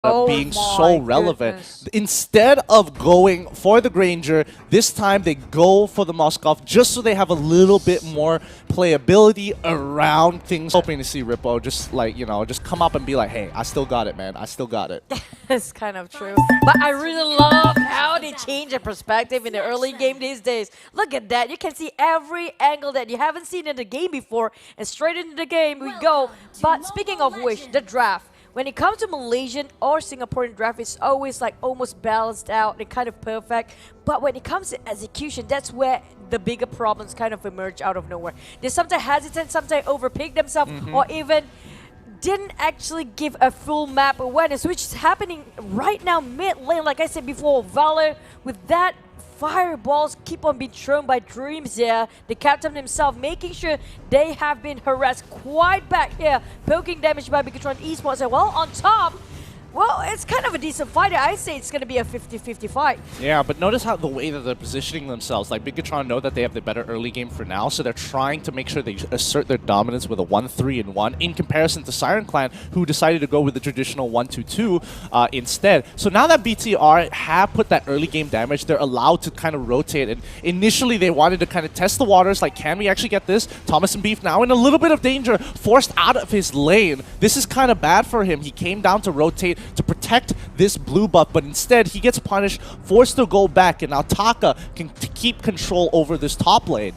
being so relevant. Goodness. Instead of going for the Granger, this time they go for the Moskov just so they have a little bit more playability around things. Hoping to see Rippo just like, you know, just come up and be like, hey, I still got it, man. I still got it. It's kind of true. But I really love how they change their perspective in the early game these days. Look at that. You can see every angle that you haven't seen in the game before, and straight into the game we go. But speaking of which, the draft. When it comes to Malaysian or Singaporean draft, it's always like almost balanced out and kind of perfect. But when it comes to execution, that's where the bigger problems kind of emerge out of nowhere. They sometimes hesitant, sometimes overpick themselves, or even didn't actually give a full map awareness, which is happening right now mid lane. Like I said before, Valor with that fireballs keep on being thrown by Dreams here. The captain himself making sure they have been harassed quite back here. Poking damage by Bigetron Esports. And well, on top, well, it's kind of a decent fight. I say it's going to be a 50-50 fight. Yeah, but notice how the way that they're positioning themselves. Like, Bigetron know that they have the better early game for now, so they're trying to make sure they assert their dominance with a 1-3-1 in comparison to Siren Clan, who decided to go with the traditional 1-2-2 instead. So now that BTR have put that early game damage, they're allowed to kind of rotate. And initially, they wanted to kind of test the waters, like, can we actually get this? Thomas and Beef now in a little bit of danger, forced out of his lane. This is kind of bad for him. He came down to rotate to protect this blue buff, but instead he gets punished, forced to go back, and now Taka can keep control over this top lane.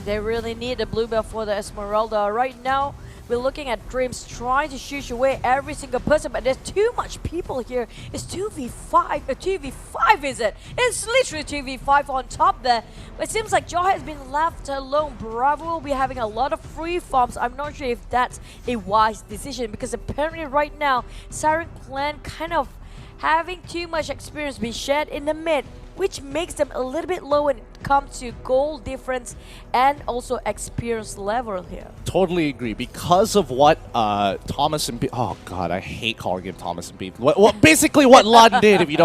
They really need the blue buff for the Esmeralda. Right now, we're looking at Dreams trying to shush away every single person, but there's too much people here. It's 2v5, 2v5 is it? It's literally 2v5 on top there. But it seems like Jaw has been left alone. Bravo will be having a lot of free farms. I'm not sure if that's a wise decision, because apparently right now, Siren Clan kind of having too much experience being shared in the mid, which makes them a little bit low when it comes to goal difference and also experience level here. Totally agree. Because of what Thomas and Beef, oh god, I hate calling him Thomas and Beef. Basically what Lund did, if you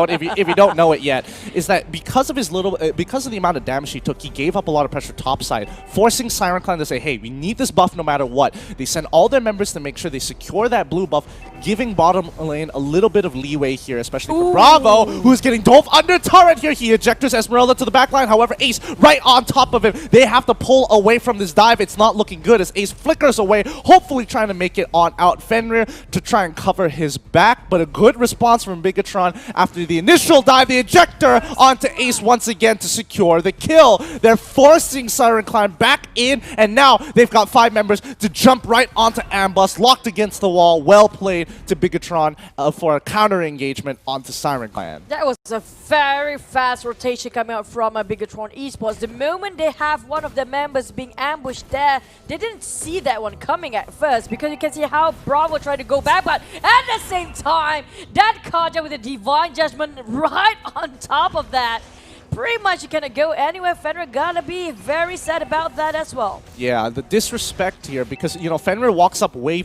don't know it yet, is that because of his because of the amount of damage he took, he gave up a lot of pressure topside, forcing Siren Clan to say, hey, we need this buff no matter what. They send all their members to make sure they secure that blue buff, giving bottom lane a little bit of leeway here, especially for Bravo, who's getting dove under turret here. He ejectors Esmeralda to the backline. However, Ace right on top of him. They have to pull away from this dive. It's not looking good as Ace flickers away, hopefully trying to make it on out Fenrir to try and cover his back. But a good response from Bigetron after the initial dive. The ejector onto Ace once again to secure the kill. They're forcing Siren Clan back in, and now they've got 5 members to jump right onto Ambush, locked against the wall. Well played to Bigetron for a counter engagement onto Siren Clan. That was a very fast rotation coming out from Bigetron Esports. The moment they have one of the members being ambushed there, they didn't see that one coming at first, because you can see how Bravo tried to go back, but at the same time, that Kaja with a Divine Judgment right on top of that. Pretty much you cannot go anywhere. Fenrir gotta be very sad about that as well. Yeah, the disrespect here, because you know Fenrir walks up way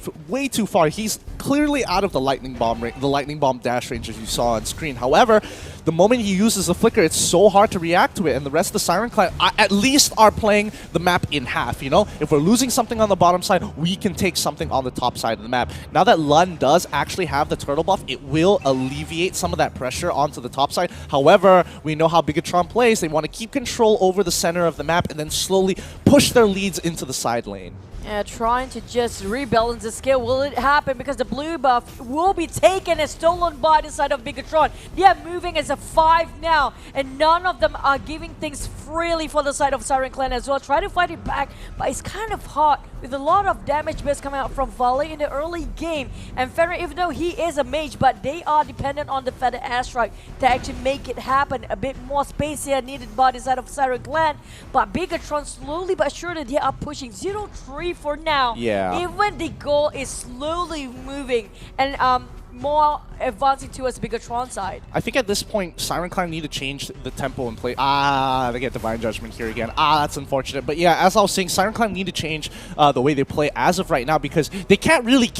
too far. He's clearly out of the lightning bomb dash range as you saw on screen. However, the moment he uses the flicker, it's so hard to react to it, and the rest of the Siren Clan at least are playing the map in half. You know, if we're losing something on the bottom side, we can take something on the top side of the map. Now that Lund does actually have the turtle buff, it will alleviate some of that pressure onto the top side. However, we know how Bigetron plays. They want to keep control over the center of the map and then slowly push their leads into the side lane. Yeah, trying to just rebalance the scale. Will it happen? Because the blue buff will be taken and stolen by the side of Bigetron. They are moving as a 5 now, and none of them are giving things freely for the side of Siren Clan as well. Try to fight it back, but it's kind of hard with a lot of damage base coming out from Volley in the early game. And Fenrir, even though he is a mage, but they are dependent on the Feather Airstrike to actually make it happen. A bit more space here needed by the side of Siren Clan, but Bigetron slowly but surely they are pushing 0-3 for now. Yeah. Even the goal is slowly moving and more advancing towards the Bigetron side. I think at this point, Siren Clan need to change the tempo and play. They get Divine Judgment here again. That's unfortunate. But yeah, as I was saying, Siren Clan need to change the way they play as of right now, because they can't really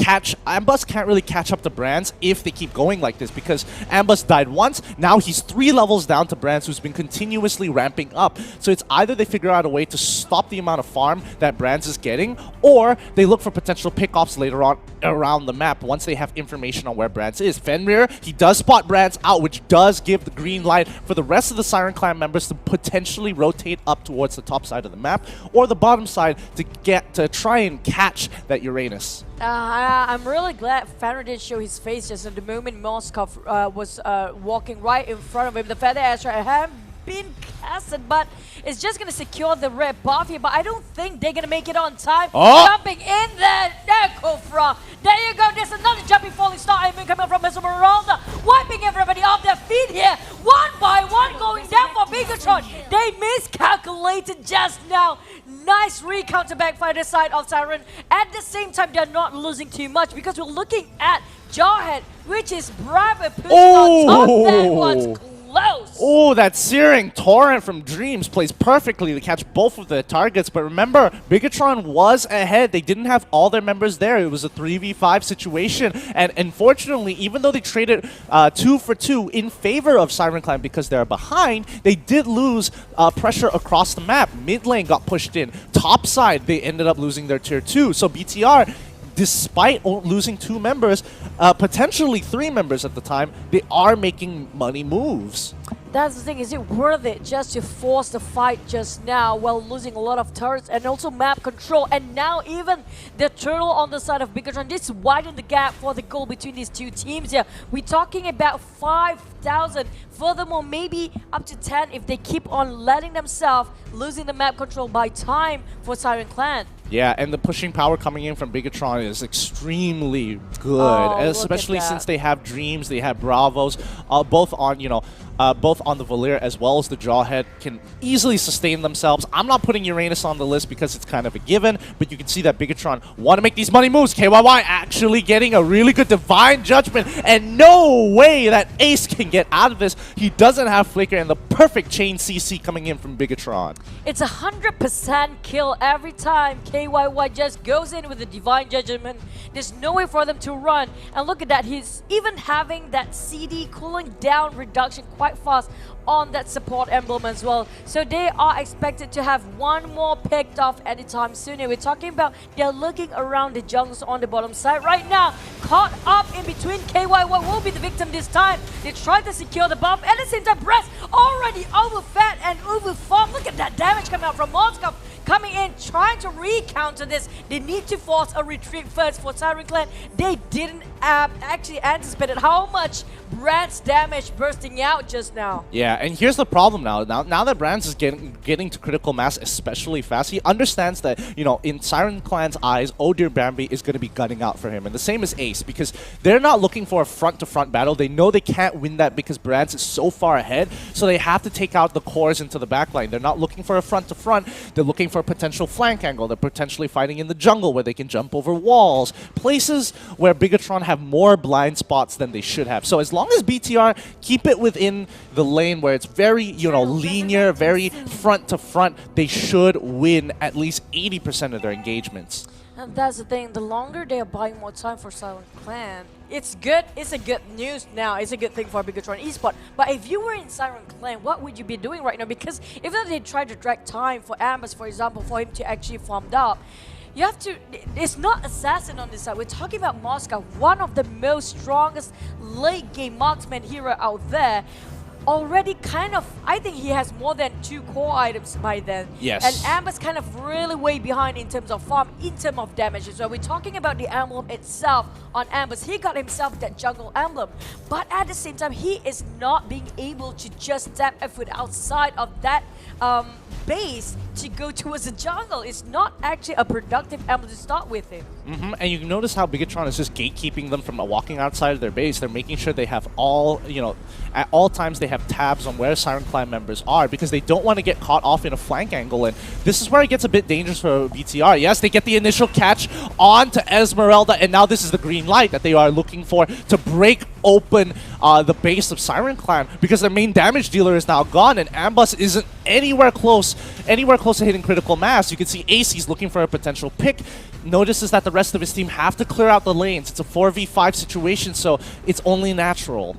Ambush can't really catch up to Brands if they keep going like this, because Ambush died once, now he's 3 levels down to Brands, who's been continuously ramping up. So it's either they figure out a way to stop the amount of farm that Brands is getting, or they look for potential pickoffs later on around the map once they have information on where where Brance is. Fenrir, he does spot Brance out, which does give the green light for the rest of the Siren Clan members to potentially rotate up towards the top side of the map or the bottom side to try and catch that Uranus. I'm really glad Fenrir did show his face just at the moment Moskov was walking right in front of him. The Feather Astra had been casted, but it's just going to secure the red buff here, but I don't think they're going to make it on time. Jumping in there, Kofra. There you go, there's another jumping falling star aiming coming from Esmeralda, wiping everybody off their feet here, one by one going down for Bigetron. They miscalculated just now. Nice recounter back by the side of Siren. At the same time, they're not losing too much because we're looking at Jawhead, which is Bravo pushing on top. That was close. Oh, that Siren Torrent from Dreams plays perfectly to catch both of the targets. But remember, Bigetron was ahead. They didn't have all their members there. It was a 3v5 situation. And unfortunately, even though they traded 2 for 2 in favor of Siren Clan because they're behind, they did lose pressure across the map. Mid lane got pushed in. Top side, they ended up losing their tier 2. So BTR, despite losing 2 members, potentially 3 members at the time, they are making money moves. That's the thing, is it worth it just to force the fight just now while losing a lot of turrets and also map control? And now even the turtle on the side of Bigetron, this widened the gap for the goal between these two teams here. We're talking about 5,000. Furthermore, maybe up to 10 if they keep on letting themselves losing the map control by time for Siren Clan. Yeah, and the pushing power coming in from Bigetron is extremely good, especially since they have Dreams, they have Bravos, both on, both on the Valir as well as the Jawhead can easily sustain themselves. I'm not putting Uranus on the list because it's kind of a given, but you can see that Bigetron want to make these money moves. KYY actually getting a really good Divine Judgment, and no way that Ace can get out of this. He doesn't have Flicker, and the perfect chain CC coming in from Bigetron. It's 100% kill every time KYY just goes in with the Divine Judgment. There's no way for them to run. And look at that, he's even having that CD cooling down reduction quite fast on that support emblem as well. So they are expected to have one more picked off anytime soon. We're talking about they're looking around the jungles on the bottom side right now. Caught up in between, KYY will be the victim this time. They tried to secure the bomb. At the same time, Breast already overfed and overformed. Look at that damage coming out from Moskov. Coming in, trying to recounter this. They need to force a retreat first for Siren Clan. They didn't actually anticipate how much Brand's damage bursting out just now. Yeah, and here's the problem now. Now that Brands is getting to critical mass especially fast, he understands that, in Siren Clan's eyes, Odir Bambi is going to be gunning out for him. And the same as Ace, because they're not looking for a front-to-front battle. They know they can't win that because Brands is so far ahead, so they have to take out the cores into the backline. They're not looking for a front-to-front. They're looking for a potential flank angle. They're potentially fighting in the jungle where they can jump over walls, places where Bigetron have more blind spots than they should have. So as long as BTR keep it within the lane where it's very, linear, very front to front, they should win at least 80% of their engagements. And that's the thing, the longer they are buying more time for Silent Clan, it's good. It's a good news now. It's a good thing for Bigetron Esport. But if you were in Siren Clan, what would you be doing right now? Because even though they try to drag time for Ambus, for example, for him to actually farm up, you have to, it's not Assassin on this side. We're talking about Moscow, one of the most strongest late game marksman hero out there. Already kind of, I think he has more than 2 core items by then. Yes. And Amber's kind of really way behind in terms of farm, in terms of damage. So we're talking about the emblem itself on Amber's. He got himself that jungle emblem. But at the same time, he is not being able to just step a foot outside of that base to go towards the jungle. It's not actually a productive emblem to start with him. And you notice how Bigetron is just gatekeeping them from walking outside of their base. They're making sure they have all, at all times they have tabs on where Siren Clan members are because they don't want to get caught off in a flank angle. And this is where it gets a bit dangerous for BTR. Yes, they get the initial catch onto Esmeralda, and now this is the green light that they are looking for to break open the base of Siren Clan because their main damage dealer is now gone, and Ambus isn't anywhere close to hitting critical mass. You can see Ace looking for a potential pick. Notices that the rest of his team have to clear out the lanes. It's a 4v5 situation, so it's only natural.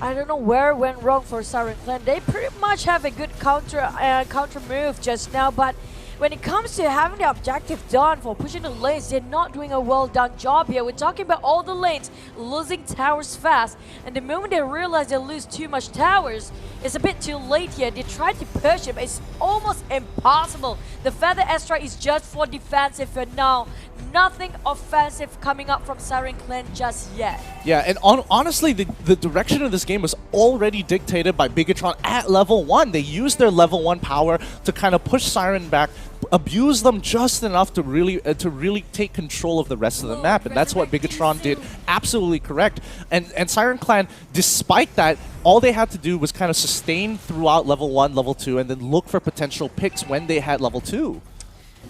I don't know where it went wrong for Siren Clan. They pretty much have a good counter move just now, but when it comes to having the objective done for pushing the lanes, they're not doing a well done job here. We're talking about all the lanes losing towers fast, and the moment they realize they lose too much towers, it's a bit too late here. They try to push it, but it's almost impossible. The Feather Airstrike is just for defensive for now. Nothing offensive coming up from Siren Clan just yet. Yeah, and honestly, the direction of this game was already dictated by Bigetron at level 1. They used their level 1 power to kind of push Siren back, abuse them just enough to really take control of the rest of the map, and that's what Bigetron did absolutely correct. And Siren Clan, despite that, all they had to do was kind of sustain throughout level 1, level 2, and then look for potential picks when they had level 2.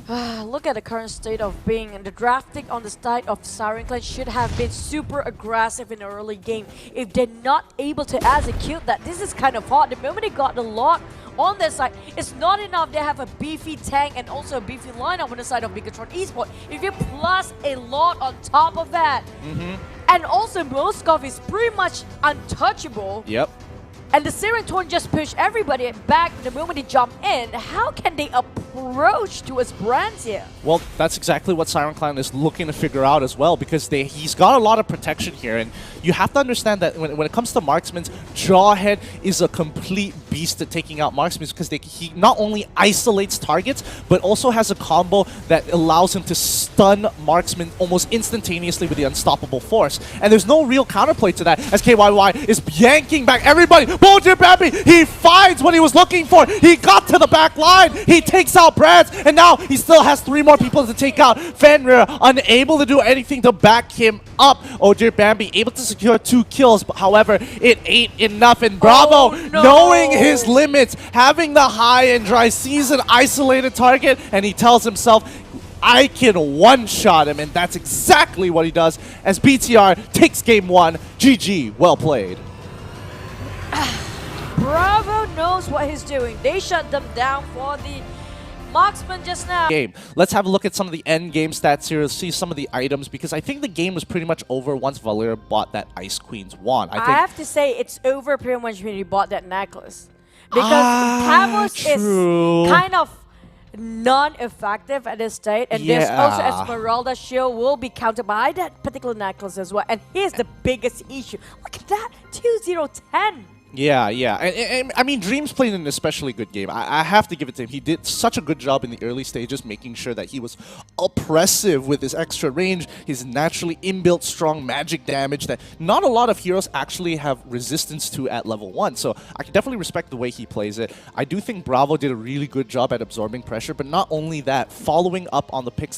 Look at the current state of being, and the drafting on the side of Siren Clan should have been super aggressive in the early game. If they're not able to execute that, this is kind of hard. The moment they got the lot on their side, it's not enough. They have a beefy tank and also a beefy lineup on the side of Bigetron Esports. If you plus a lot on top of that, and also Moskov is pretty much untouchable. Yep. And the Siren Torn just push everybody back the moment they jump in. How can they approach towards brands here? Well, that's exactly what Siren Clan is looking to figure out as well, because he's got a lot of protection here, and you have to understand that when it comes to marksmen, Jawhead is a complete beast at taking out marksmen, because he not only isolates targets, but also has a combo that allows him to stun marksmen almost instantaneously with the unstoppable force. And there's no real counterplay to that, as KYY is yanking back everybody. BO3, he finds what he was looking for. He got to the back line. He takes out Brads, and now he still has 3 more people to take out. Fenrir unable to do anything to back him up. BO3 able to secure 2 kills, but however, it ain't enough. And Bravo, knowing his limits, having the high and dry, sees an isolated target, and he tells himself, I can one-shot him, and that's exactly what he does as BTR takes game 1. GG, well played. Bravo knows what he's doing. They shut them down for the marksman just now. Let's have a look at some of the end game stats here, see some of the items, because I think the game was pretty much over once Valeria bought that Ice Queen's wand. I have to say it's over pretty much when he bought that necklace. Because Tavos is kind of non-effective at this state, and there's also Esmeralda shield will be countered by that particular necklace as well. And here's the biggest issue. Look at that, 2-0-10. Yeah. And I mean, Dreams played an especially good game. I have to give it to him. He did such a good job in the early stages, making sure that he was oppressive with his extra range, his naturally inbuilt strong magic damage that not a lot of heroes actually have resistance to at level 1. So I can definitely respect the way he plays it. I do think Bravo did a really good job at absorbing pressure, but not only that, following up on the picks